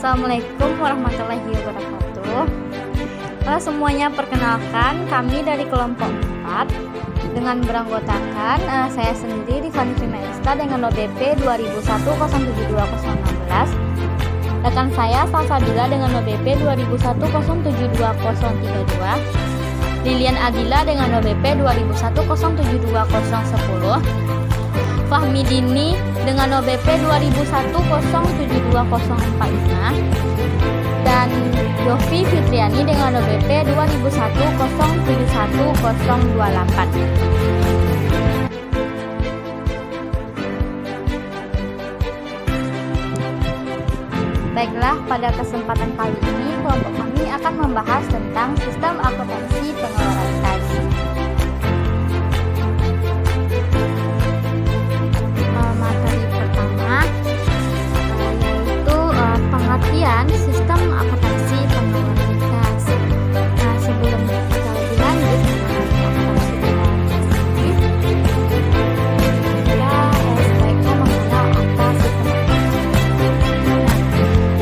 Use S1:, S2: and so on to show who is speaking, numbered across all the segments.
S1: Assalamualaikum warahmatullahi wabarakatuh. Halo semuanya, perkenalkan kami dari kelompok 4 dengan beranggotakan saya sendiri Rifani Primaesta dengan OBP 20107216, rekan saya Salsabila dengan OBP 20107232, Lilian Adila dengan OBP 20107210, Fahmi Dini dengan OBP 20107245, dan Yofi Fitriani dengan OBP 2010710028. Baiklah, pada kesempatan kali ini kelompok kami akan membahas tentang sistem akuntansi pengeluaran kas. Materi pertama yaitu pengertian sistem akuntansi pengeluaran kas. Nah, sebelum kita lebih lanjut sebaiknya mengenal apa sistem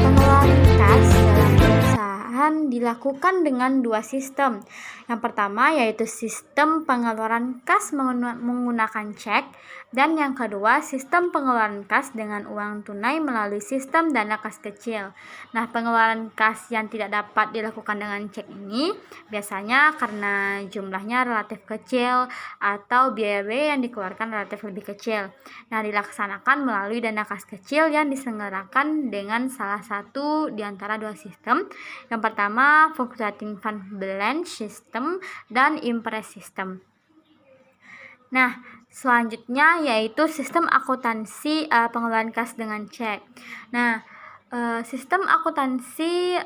S1: pengeluaran kas dalam perusahaan dilakukan dengan dua sistem. Yang pertama yaitu sistem pengeluaran kas menggunakan cek, dan yang kedua sistem pengeluaran kas dengan uang tunai melalui sistem dana kas kecil. Nah, pengeluaran kas yang tidak dapat dilakukan dengan cek ini biasanya karena jumlahnya relatif kecil atau biaya yang dikeluarkan relatif lebih kecil. Nah, dilaksanakan melalui dana kas kecil yang diselenggarakan dengan salah satu di antara dua sistem. Yang pertama Fluctuating Fund Balance System dan Impress System. Nah, selanjutnya yaitu sistem akuntansi pengeluaran kas dengan cek. Nah, sistem akuntansi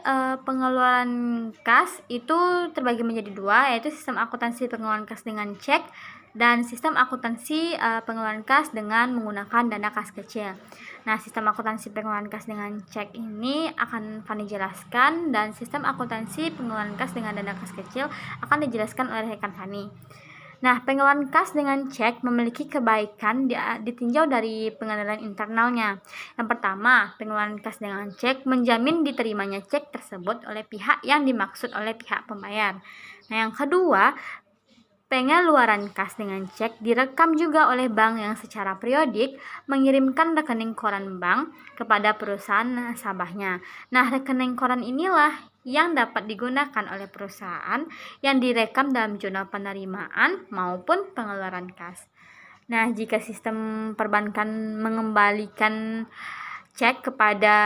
S1: pengeluaran kas itu terbagi menjadi dua, yaitu sistem akuntansi pengeluaran kas dengan cek dan sistem akuntansi pengeluaran kas dengan menggunakan dana kas kecil. Nah, sistem akuntansi pengeluaran kas dengan cek ini akan Fani jelaskan, dan sistem akuntansi pengeluaran kas dengan dana kas kecil akan dijelaskan oleh rekan Fani. Nah, pengeluaran kas dengan cek memiliki kebaikan ditinjau dari pengenalan internalnya. Yang pertama, pengeluaran kas dengan cek menjamin diterimanya cek tersebut oleh pihak yang dimaksud oleh pihak pembayar. Nah, yang kedua, pengeluaran kas dengan cek direkam juga oleh bank yang secara periodik mengirimkan rekening koran bank kepada perusahaan nasabahnya. Nah, rekening koran inilah yang dapat digunakan oleh perusahaan yang direkam dalam jurnal penerimaan maupun pengeluaran kas. Nah, jika sistem perbankan mengembalikan cek kepada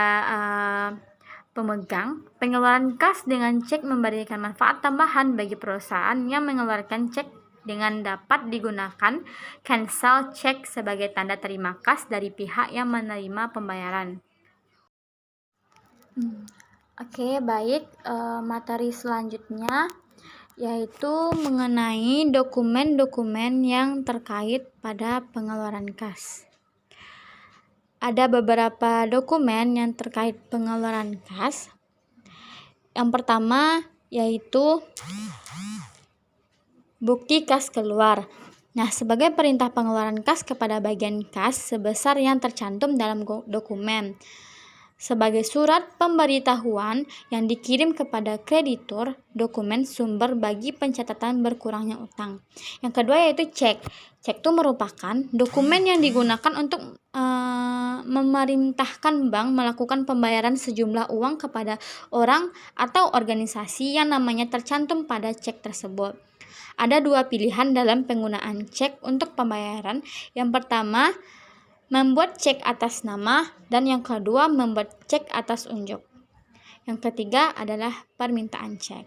S1: pemegang, pengeluaran kas dengan cek memberikan manfaat tambahan bagi perusahaan yang mengeluarkan cek dengan dapat digunakan cancel cek sebagai tanda terima kas dari pihak yang menerima pembayaran. Oke, baik. Materi selanjutnya yaitu mengenai dokumen-dokumen yang terkait pada pengeluaran kas. Ada beberapa dokumen yang terkait pengeluaran kas. Yang pertama yaitu bukti kas keluar. Nah, sebagai perintah pengeluaran kas kepada bagian kas sebesar yang tercantum dalam dokumen, sebagai surat pemberitahuan yang dikirim kepada kreditur, dokumen sumber bagi pencatatan berkurangnya utang. Yang kedua yaitu cek. Cek itu merupakan dokumen yang digunakan untuk memerintahkan bank melakukan pembayaran sejumlah uang kepada orang atau organisasi yang namanya tercantum pada cek tersebut. Ada dua pilihan dalam penggunaan cek untuk pembayaran. Yang pertama, membuat cek atas nama, dan yang kedua membuat cek atas unjuk. Yang ketiga adalah permintaan cek.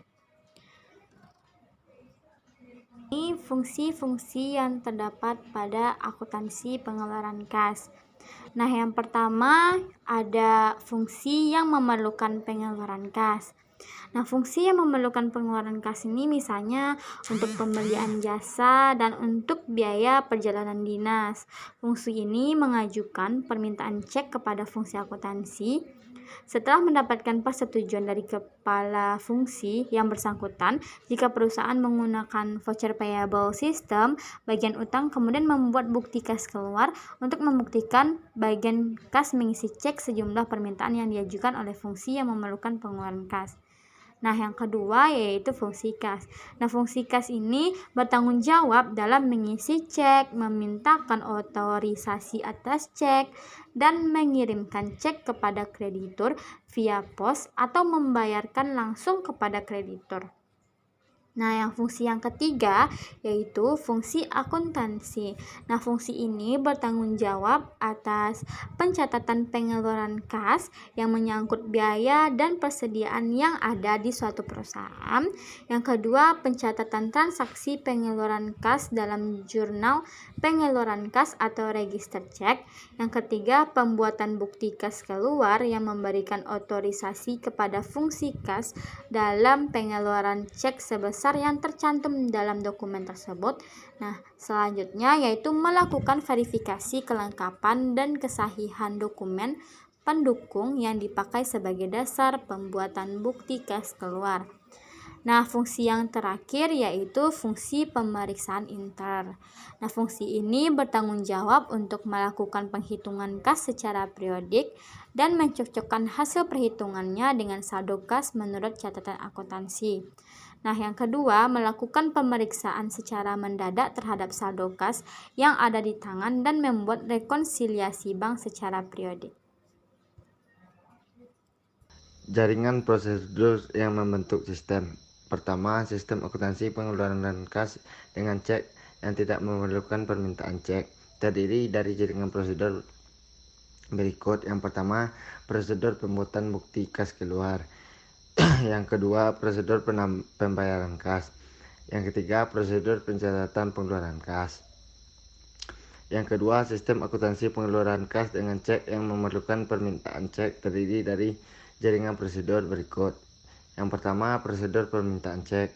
S1: Ini fungsi-fungsi yang terdapat pada akuntansi pengeluaran kas. Nah, yang pertama ada fungsi yang memerlukan pengeluaran kas. Nah, fungsi yang memerlukan pengeluaran kas ini misalnya untuk pembelian jasa dan untuk biaya perjalanan dinas. Fungsi ini mengajukan permintaan cek kepada fungsi akuntansi Setelah mendapatkan persetujuan dari kepala fungsi yang bersangkutan, jika perusahaan menggunakan voucher payable system, bagian utang kemudian membuat bukti kas keluar untuk membuktikan bagian kas mengisi cek sejumlah permintaan yang diajukan oleh fungsi yang memerlukan pengeluaran kas. Nah, yang kedua yaitu fungsi kas. Nah, fungsi kas ini bertanggung jawab dalam mengisi cek, memintakan otorisasi atas cek, dan mengirimkan cek kepada kreditur via pos atau membayarkan langsung kepada kreditur. Nah, yang fungsi yang ketiga yaitu fungsi akuntansi. Nah, fungsi ini bertanggung jawab atas pencatatan pengeluaran kas yang menyangkut biaya dan persediaan yang ada di suatu perusahaan. Yang kedua, pencatatan transaksi pengeluaran kas dalam jurnal pengeluaran kas atau register cek. Yang ketiga, pembuatan bukti kas keluar yang memberikan otorisasi kepada fungsi kas dalam pengeluaran cek sebesar yang tercantum dalam dokumen tersebut. Nah, selanjutnya yaitu melakukan verifikasi kelengkapan dan kesahihan dokumen pendukung yang dipakai sebagai dasar pembuatan bukti kas keluar. Nah, fungsi yang terakhir yaitu fungsi pemeriksaan inter. Nah, fungsi ini bertanggung jawab untuk melakukan penghitungan kas secara periodik dan mencocokkan hasil perhitungannya dengan saldo kas menurut catatan akuntansi. Nah, yang kedua, melakukan pemeriksaan secara mendadak terhadap saldo kas yang ada di tangan dan membuat rekonsiliasi bank secara periodik.
S2: Jaringan prosedur yang membentuk sistem. Pertama, sistem akuntansi pengeluaran kas dengan cek yang tidak memerlukan permintaan cek. Terdiri dari jaringan prosedur berikut. Yang pertama, prosedur pembuatan bukti kas keluar. Yang kedua, prosedur pembayaran kas. Yang ketiga, prosedur pencatatan pengeluaran kas. Yang kedua, sistem akuntansi pengeluaran kas dengan cek yang memerlukan permintaan cek terdiri dari jaringan prosedur berikut. Yang pertama, prosedur permintaan cek.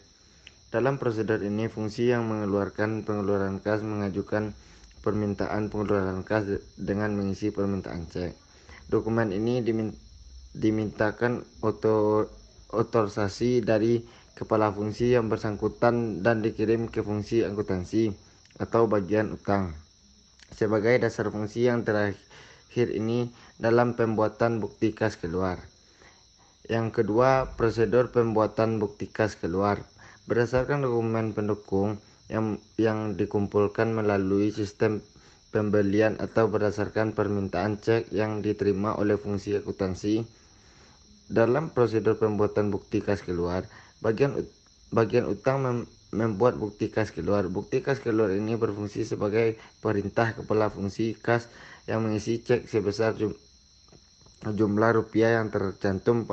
S2: Dalam prosedur ini, fungsi yang mengeluarkan pengeluaran kas mengajukan permintaan pengeluaran kas dengan mengisi permintaan cek. Dokumen ini dimintakan otorisasi dari kepala fungsi yang bersangkutan dan dikirim ke fungsi akuntansi atau bagian utang. Sebagai dasar fungsi yang terakhir ini dalam pembuatan bukti kas keluar. Yang kedua, prosedur pembuatan bukti kas keluar. Berdasarkan dokumen pendukung yang dikumpulkan melalui sistem pembelian atau berdasarkan permintaan cek yang diterima oleh fungsi akuntansi. Dalam prosedur pembuatan bukti kas keluar, bagian utang membuat bukti kas keluar. Bukti kas keluar ini berfungsi sebagai perintah kepala fungsi kas yang mengisi cek sebesar jumlah rupiah yang tercantum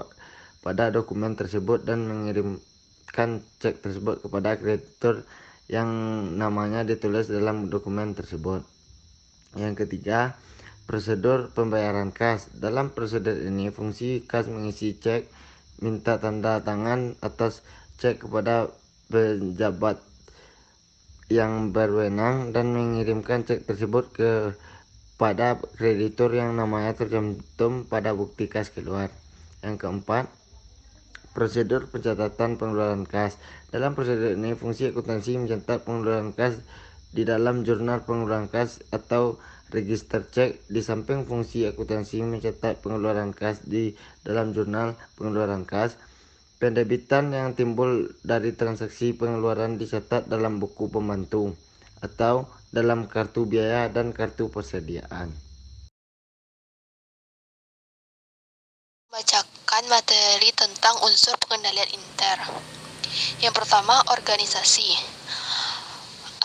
S2: pada dokumen tersebut dan mengirimkan cek tersebut kepada kreditur yang namanya ditulis dalam dokumen tersebut. Yang ketiga, prosedur pembayaran kas. Dalam prosedur ini, fungsi kas mengisi cek, minta tanda tangan atas cek kepada pejabat yang berwenang dan mengirimkan cek tersebut kepada kreditur yang namanya tercantum pada bukti kas keluar. Yang keempat, prosedur pencatatan pengeluaran kas. Dalam prosedur ini, fungsi akuntansi mencatat pengeluaran kas di dalam jurnal pengeluaran kas atau register cek. Di samping fungsi akuntansi mencatat pengeluaran kas di dalam jurnal pengeluaran kas, pendebitan yang timbul dari transaksi pengeluaran dicatat dalam buku pembantu atau dalam kartu biaya dan kartu persediaan.
S3: Bacakan materi tentang unsur pengendalian inter. Yang pertama, organisasi.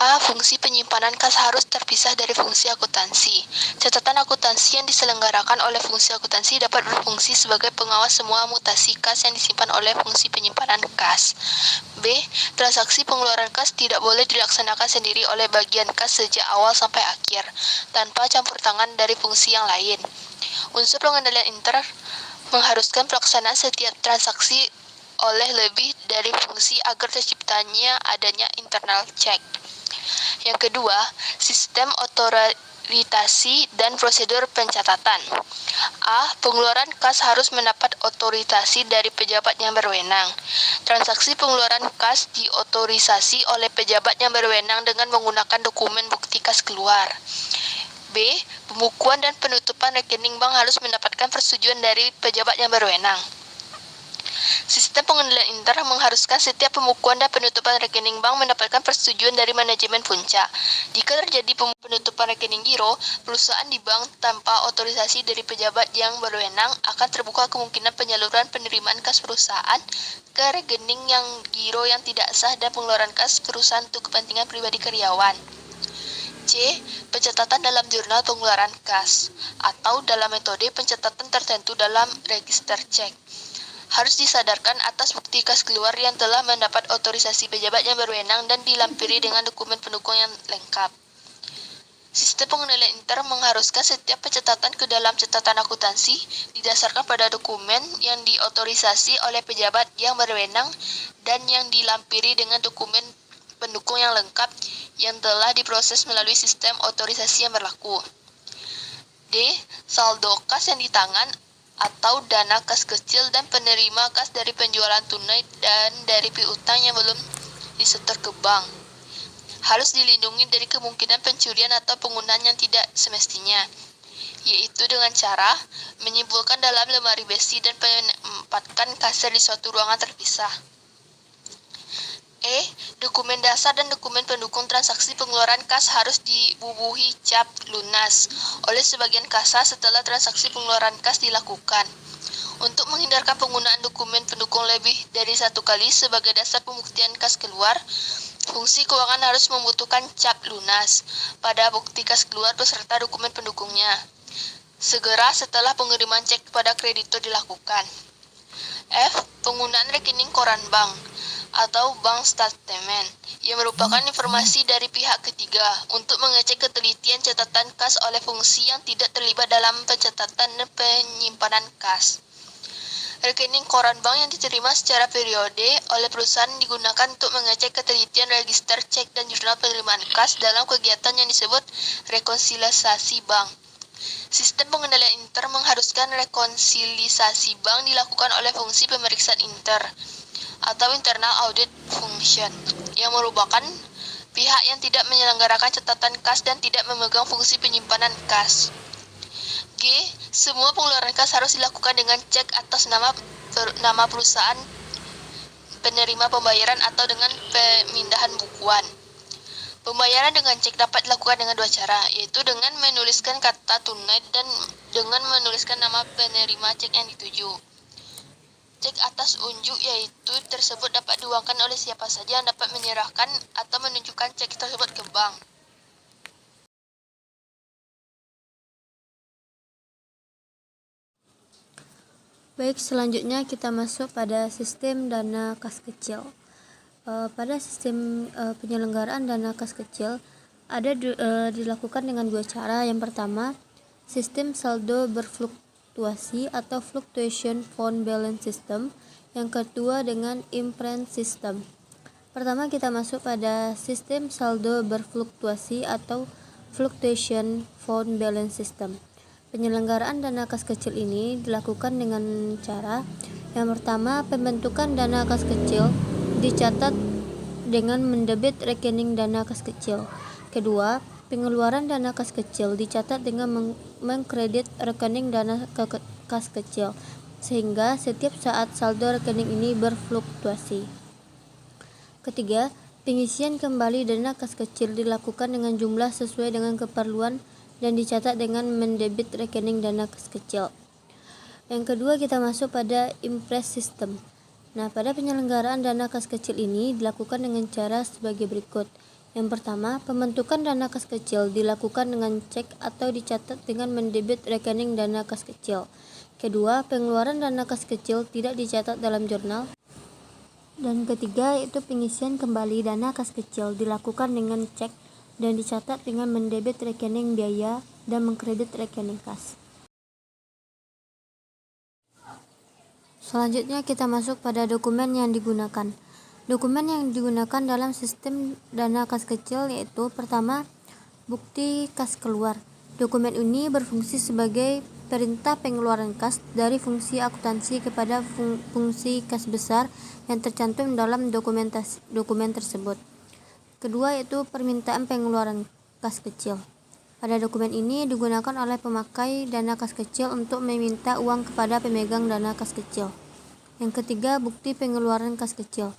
S3: A. Fungsi penyimpanan kas harus terpisah dari fungsi akuntansi. Catatan akuntansi yang diselenggarakan oleh fungsi akuntansi dapat berfungsi sebagai pengawas semua mutasi kas yang disimpan oleh fungsi penyimpanan kas. B. Transaksi pengeluaran kas tidak boleh dilaksanakan sendiri oleh bagian kas sejak awal sampai akhir, tanpa campur tangan dari fungsi yang lain. Unsur pengendalian inter mengharuskan pelaksanaan setiap transaksi oleh lebih dari fungsi agar terciptanya adanya internal check. Yang kedua, sistem otorisasi dan prosedur pencatatan. A. Pengeluaran kas harus mendapat otorisasi dari pejabat yang berwenang. Transaksi pengeluaran kas diotorisasi oleh pejabat yang berwenang dengan menggunakan dokumen bukti kas keluar. B. Pembukuan dan penutupan rekening bank harus mendapatkan persetujuan dari pejabat yang berwenang. Sistem pengendalian inter mengharuskan setiap pembukuan dan penutupan rekening bank mendapatkan persetujuan dari manajemen puncak. Jika terjadi penutupan rekening giro, perusahaan di bank tanpa otorisasi dari pejabat yang berwenang akan terbuka kemungkinan penyaluran penerimaan kas perusahaan ke rekening yang giro yang tidak sah dan pengeluaran kas perusahaan untuk kepentingan pribadi karyawan. C. Pencatatan dalam jurnal pengeluaran kas atau dalam metode pencatatan tertentu dalam register cek. Harus disadarkan atas bukti kas keluar yang telah mendapat otorisasi pejabat yang berwenang dan dilampiri dengan dokumen pendukung yang lengkap. Sistem pengendalian inter mengharuskan setiap pencatatan ke dalam catatan akuntansi didasarkan pada dokumen yang diotorisasi oleh pejabat yang berwenang dan yang dilampiri dengan dokumen pendukung yang lengkap yang telah diproses melalui sistem otorisasi yang berlaku. D. Saldo kas yang di tangan atau dana kas kecil dan penerima kas dari penjualan tunai dan dari piutang yang belum disetor ke bank. Harus dilindungi dari kemungkinan pencurian atau penggunaan yang tidak semestinya, yaitu dengan cara menyimpulkan dalam lemari besi dan menempatkan kasir di suatu ruangan terpisah. E. Dokumen dasar dan dokumen pendukung transaksi pengeluaran kas harus dibubuhi cap lunas oleh sebagian kasa setelah transaksi pengeluaran kas dilakukan. Untuk menghindarkan penggunaan dokumen pendukung lebih dari satu kali sebagai dasar pembuktian kas keluar, fungsi keuangan harus membutuhkan cap lunas pada bukti kas keluar beserta dokumen pendukungnya segera setelah pengiriman cek kepada kreditur dilakukan. F. Penggunaan rekening koran bank atau bank statement yang merupakan informasi dari pihak ketiga untuk mengecek ketelitian catatan kas oleh fungsi yang tidak terlibat dalam pencatatan dan penyimpanan kas. Rekening koran bank yang diterima secara periode oleh perusahaan digunakan untuk mengecek ketelitian register cek dan jurnal penerimaan kas dalam kegiatan yang disebut rekonsiliasi bank. Sistem pengendalian inter mengharuskan rekonsiliasi bank dilakukan oleh fungsi pemeriksaan inter atau internal audit function yang merupakan pihak yang tidak menyelenggarakan catatan kas dan tidak memegang fungsi penyimpanan kas. G. Semua pengeluaran kas harus dilakukan dengan cek atas nama perusahaan penerima pembayaran atau dengan pemindahan bukuan. Pembayaran dengan cek dapat dilakukan dengan dua cara, yaitu dengan menuliskan kata tunai dan dengan menuliskan nama penerima cek yang dituju. Cek atas unjuk yaitu tersebut dapat diuangkan oleh siapa saja yang dapat menyerahkan atau menunjukkan cek tersebut ke bank.
S1: Baik, selanjutnya kita masuk pada sistem dana kas kecil. Pada sistem penyelenggaraan dana kas kecil dilakukan dengan dua cara. Yang pertama, sistem saldo berfluktuasi atau fluctuation fund balance system. Yang kedua dengan imprint system. Pertama kita masuk pada sistem saldo berfluktuasi atau fluctuation fund balance system. Penyelenggaraan dana kas kecil ini dilakukan dengan cara yang pertama, pembentukan dana kas kecil dicatat dengan mendebit rekening dana kas kecil. Kedua, pengeluaran dana kas kecil dicatat dengan mengkredit rekening dana kas kecil, sehingga setiap saat saldo rekening ini berfluktuasi. Ketiga, pengisian kembali dana kas kecil dilakukan dengan jumlah sesuai dengan keperluan dan dicatat dengan mendebit rekening dana kas kecil. Yang kedua kita masuk pada impress system. Nah, pada penyelenggaraan dana kas kecil ini dilakukan dengan cara sebagai berikut. Yang pertama, pembentukan dana kas kecil dilakukan dengan cek atau dicatat dengan mendebit rekening dana kas kecil. Kedua, pengeluaran dana kas kecil tidak dicatat dalam jurnal. Dan ketiga, yaitu pengisian kembali dana kas kecil dilakukan dengan cek dan dicatat dengan mendebit rekening biaya dan mengkredit rekening kas. Selanjutnya kita masuk pada dokumen yang digunakan.
S4: Dokumen yang digunakan dalam sistem dana kas kecil yaitu pertama, bukti kas keluar. Dokumen ini berfungsi sebagai perintah pengeluaran kas dari fungsi akuntansi kepada fungsi kas besar yang tercantum dalam dokumen tersebut. Kedua yaitu permintaan pengeluaran kas kecil. Pada dokumen ini digunakan oleh pemakai dana kas kecil untuk meminta uang kepada pemegang dana kas kecil. Yang ketiga, bukti pengeluaran kas kecil.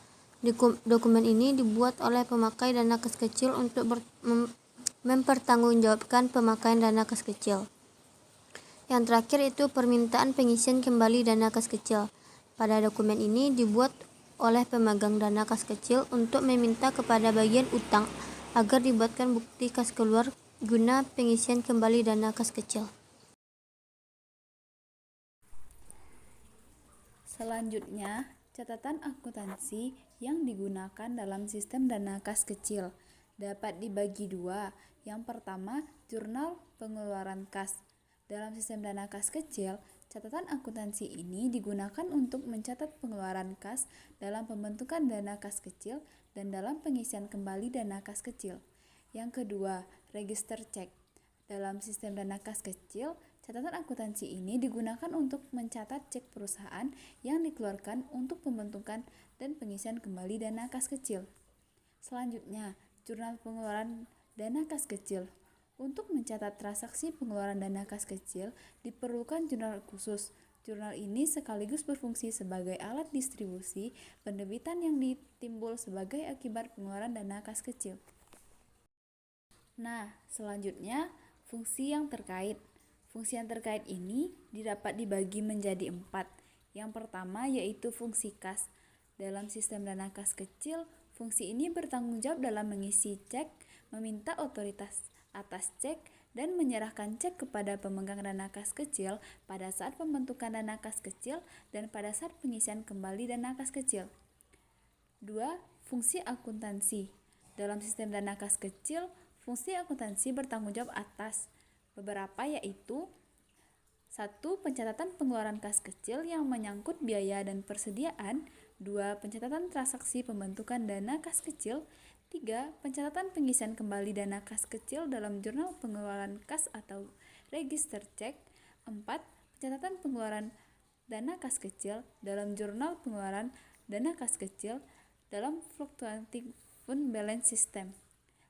S4: Dokumen ini dibuat oleh pemakai dana kas kecil untuk mempertanggungjawabkan pemakaian dana kas kecil. Yang terakhir itu permintaan pengisian kembali dana kas kecil. Pada dokumen ini dibuat oleh pemegang dana kas kecil untuk meminta kepada bagian utang agar dibuatkan bukti kas keluar guna pengisian kembali dana kas kecil.
S1: Selanjutnya, catatan akuntansi yang digunakan dalam sistem dana kas kecil dapat dibagi dua. Yang pertama, jurnal pengeluaran kas. Dalam sistem dana kas kecil, catatan akuntansi ini digunakan untuk mencatat pengeluaran kas dalam pembentukan dana kas kecil dan dalam pengisian kembali dana kas kecil. Yang kedua, register cek. Dalam sistem dana kas kecil, catatan akuntansi ini digunakan untuk mencatat cek perusahaan yang dikeluarkan untuk pembentukan dan pengisian kembali dana kas kecil. Selanjutnya, jurnal pengeluaran dana kas kecil. Untuk mencatat transaksi pengeluaran dana kas kecil, diperlukan jurnal khusus. Jurnal ini sekaligus berfungsi sebagai alat distribusi penerbitan yang ditimbul sebagai akibat pengeluaran dana kas kecil. Nah, selanjutnya, fungsi yang terkait. Fungsi yang terkait ini dapat dibagi menjadi 4. Yang pertama yaitu fungsi kas. Dalam sistem dana kas kecil, fungsi ini bertanggung jawab dalam mengisi cek, meminta otoritas atas cek, dan menyerahkan cek kepada pemegang dana kas kecil pada saat pembentukan dana kas kecil dan pada saat pengisian kembali dana kas kecil. 2. Fungsi akuntansi. Dalam sistem dana kas kecil, fungsi akuntansi bertanggung jawab atas beberapa yaitu 1. Pencatatan pengeluaran kas kecil yang menyangkut biaya dan persediaan. 2. Pencatatan transaksi pembentukan dana kas kecil. 3. Pencatatan pengisian kembali dana kas kecil dalam jurnal pengeluaran kas atau register cek. 4. Pencatatan pengeluaran dana kas kecil dalam jurnal pengeluaran dana kas kecil dalam fluctuating fund balance system.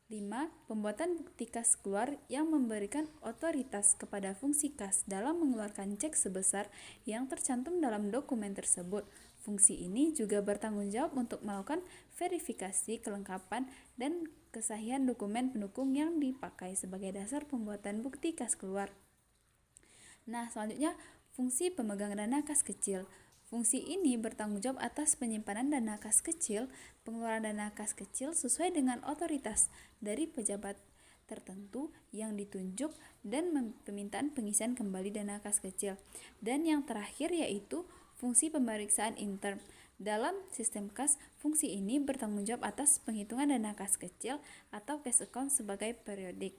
S1: 5. Pembuatan bukti kas keluar yang memberikan otoritas kepada fungsi kas dalam mengeluarkan cek sebesar yang tercantum dalam dokumen tersebut. Fungsi ini juga bertanggung jawab untuk melakukan verifikasi kelengkapan dan kesahihan dokumen pendukung yang dipakai sebagai dasar pembuatan bukti kas keluar. Nah, selanjutnya fungsi pemegang dana kas kecil. Fungsi ini bertanggung jawab atas penyimpanan dana kas kecil, pengeluaran dana kas kecil sesuai dengan otoritas dari pejabat tertentu yang ditunjuk, dan permintaan pengisian kembali dana kas kecil. Dan yang terakhir yaitu fungsi pemeriksaan intern. Dalam sistem kas, fungsi ini bertanggung jawab atas penghitungan dana kas kecil atau cash account sebagai periodik.